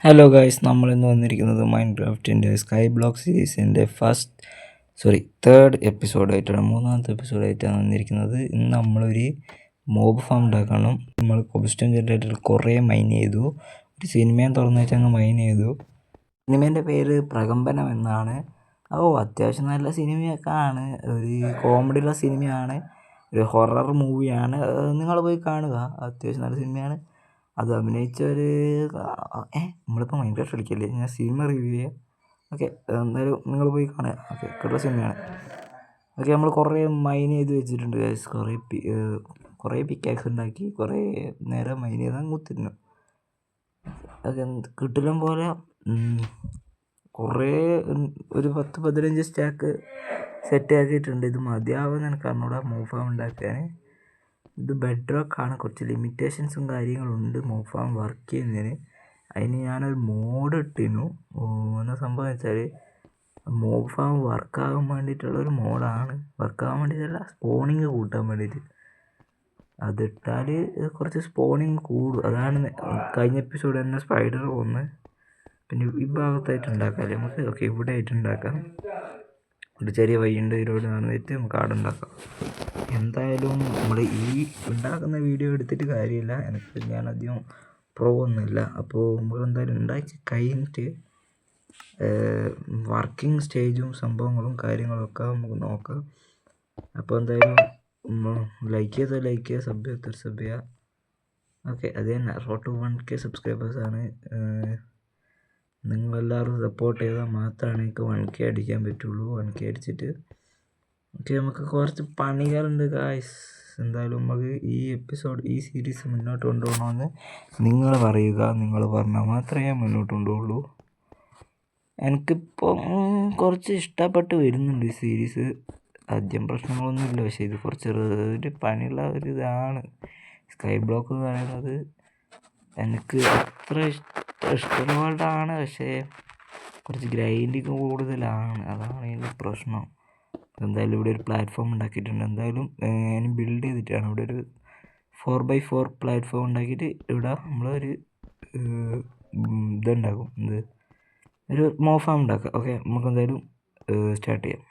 Hello guys, നമ്മളിന്ന് വന്നിരിക്കുന്നത് മൈൻക്രാഫ്റ്റിൻ്റെ sky block സീരീസിൻ്റെ third എപ്പിസോഡായിട്ടാണ്, മൂന്നാമത്തെ എപ്പിസോഡായിട്ടാണ് വന്നിരിക്കുന്നത്. ഇന്ന് നമ്മളൊരു മോബ് ഫാം ഉണ്ടാക്കണം. നമ്മൾ കോബ്സ്റ്റോൺ ജനറേറ്ററിൽ കുറേ മൈൻ ചെയ്തു. ഒരു സിനിമയും തുറന്നു വെച്ച് അങ്ങ് മൈൻ ചെയ്തു. സിനിമേൻ്റെ പേര് പ്രകമ്പനം എന്നാണ്. അത്യാവശ്യം നല്ല സിനിമയൊക്കെ ആണ്. ഒരു കോമഡിയുള്ള സിനിമയാണ്, ഒരു ഹൊറർ മൂവിയാണ്. നിങ്ങൾ പോയി കാണുക, അത്യാവശ്യം നല്ല സിനിമയാണ്. അത് അഭിനയിച്ചവർ നമ്മളിപ്പോൾ മൈൻക്രാഫ്റ്റ് കളിക്കല്ലേ, ഞാൻ സിനിമ റിവ്യൂ ചെയ്യാം. ഓക്കെ, എന്തായാലും നിങ്ങൾ പോയി കാണുക. ഓക്കെ, കിട്ടുന്ന സിനിമയാണ്. ഓക്കെ, നമ്മൾ കുറേ മൈൻ ചെയ്ത് വെച്ചിട്ടുണ്ട് ഗൈസ്. കുറേ പിക്കാക്സ് ഉണ്ടാക്കി, കുറേ നേരം മൈൻ ചെയ്താൽ കുത്തിരുന്നു. ഓക്കെ, കിട്ടിലും പോലെ കുറേ ഒരു 10-15 സ്റ്റാക്ക് സെറ്റ് ആക്കിയിട്ടുണ്ട്. ഇത് മതിയാവുമെന്ന് എനിക്ക് അറിഞ്ഞൂടാ മൂവ് ഫാം ഉണ്ടാക്കാൻ. ഇത് ബെഡ് റോക്കാണ്, കുറച്ച് ലിമിറ്റേഷൻസും കാര്യങ്ങളുണ്ട് മൂവ് ഫാം വർക്ക് ചെയ്യുന്നതിന്. അതിന് ഞാനൊരു മോഡ് ഇട്ടിരുന്നു. എന്ന സംഭവം വെച്ചാൽ മൂവ് ഫാം വർക്കാകാൻ വേണ്ടിയിട്ടുള്ളൊരു മോഡാണ്. വർക്കാകാൻ വേണ്ടിയിട്ടല്ല, സ്പോണിങ് കൂട്ടാൻ വേണ്ടിയിട്ട്. അതിട്ടാൽ കുറച്ച് സ്പോണിങ് കൂടും. അതാണ് കഴിഞ്ഞ എപ്പിസോഡ് തന്നെ സ്പൈഡർ കൊന്ന്. പിന്നെ ഈ ഭാഗത്തായിട്ട് ഉണ്ടാക്കാം നമുക്ക്. ഓക്കെ, ഇവിടെ ആയിട്ട് ഉണ്ടാക്കാം. ഒരു ചെറിയ വഴിയുണ്ട്, ഇതിലൂടെ നടന്നിട്ട് നമുക്ക് അവിടെ ഉണ്ടാക്കാം. എന്തായാലും നമ്മൾ ഈ ഉണ്ടാക്കുന്ന വീഡിയോ എടുത്തിട്ട് കാര്യമില്ല, ഞാൻ അധികം പ്രോ ഒന്നുമില്ല. അപ്പോൾ നമ്മൾ എന്തായാലും ഉണ്ടാക്കി കഴിഞ്ഞിട്ട് വർക്കിംഗ് സ്റ്റേജും സംഭവങ്ങളും കാര്യങ്ങളൊക്കെ നമുക്ക് നോക്കാം. അപ്പോൾ എന്തായാലും ലൈക്ക് ചെയ്യുക, സബ് ചെയ്യുക. ഓക്കെ, അത് തന്നെ, റോഡ് ടു 1K സബ്സ്ക്രൈബേഴ്സാണ്. നിങ്ങളെല്ലാവരും സപ്പോർട്ട് ചെയ്താൽ മാത്രമാണ് എനിക്ക് 1K അടിക്കാൻ പറ്റുള്ളൂ. 1K അടിച്ചിട്ട് ഓക്കെ, നമുക്ക് കുറച്ച് പണികളുണ്ട് ഗായ്സ്. എന്തായാലും നമുക്ക് ഈ സീരീസ് മുന്നോട്ട് കൊണ്ടുപോകണമെന്ന് നിങ്ങൾ പറയുക. നിങ്ങൾ പറഞ്ഞാൽ മാത്രമേ ഞാൻ മുന്നോട്ട് കൊണ്ടുപോകുള്ളൂ. എനിക്കിപ്പം കുറച്ച് ഇഷ്ടപ്പെട്ട് വരുന്നുണ്ട് ഈ സീരീസ്. ആദ്യം പ്രശ്നങ്ങളൊന്നുമില്ല, പക്ഷേ ഇത് കുറച്ച് ഒരു പണിയുള്ള ഒരു ഇതാണ്. സ്കൈ ബ്ലോക്ക് എന്ന് പറയുന്നത് എനിക്ക് അത്ര ഇഷ്ടമുള്ള വേൾഡാണ്, പക്ഷേ കുറച്ച് ഗ്രൈൻഡിങ് കൂടുതലാണ്. അതാണ് ഇതിൻ്റെ പ്രശ്നം. എന്തായാലും ഇവിടെ ഒരു പ്ലാറ്റ്ഫോം ഉണ്ടാക്കിയിട്ടുണ്ട്. എന്തായാലും ഞാൻ ബിൽഡ് ചെയ്തിട്ടാണ് ഇവിടെ ഒരു 4x4 പ്ലാറ്റ്ഫോം ഉണ്ടാക്കിയിട്ട് ഇവിടെ നമ്മളൊരു ഇതുണ്ടാക്കും. ഒരു മോബ് ഫാം ഉണ്ടാക്കാം. ഓക്കെ, നമുക്ക് എന്തായാലും സ്റ്റാർട്ട് ചെയ്യാം.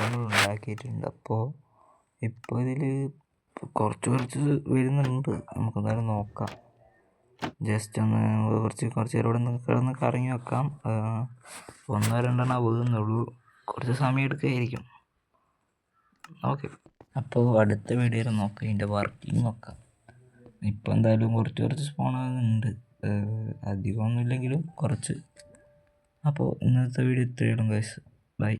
സാധനങ്ങൾ ഉണ്ടാക്കിയിട്ടുണ്ട്. അപ്പോൾ ഇപ്പോൾ ഇതിൽ കുറച്ച് വരുന്നുണ്ട്. നമുക്കെന്തായാലും നോക്കാം. ജസ്റ്റ് ഒന്ന് കുറച്ച് നേരം ഇവിടെ കിടന്ന് കറങ്ങി വെക്കാം. 1-2 വീഴുന്നുള്ളൂ. കുറച്ച് സമയം എടുക്കുകയായിരിക്കും. ഓക്കെ, അപ്പോൾ അടുത്ത വീഡിയോയിൽ നോക്കാം, ഇതിൻ്റെ വർക്കിംഗ് നോക്കാം. ഇപ്പോൾ എന്തായാലും കുറച്ച് സ്പോണുണ്ട്, അധികമൊന്നും ഇല്ലെങ്കിലും കുറച്ച്. അപ്പോൾ ഇന്നത്തെ വീഡിയോ ഇത്രയുള്ളൂ ഗൈസ്.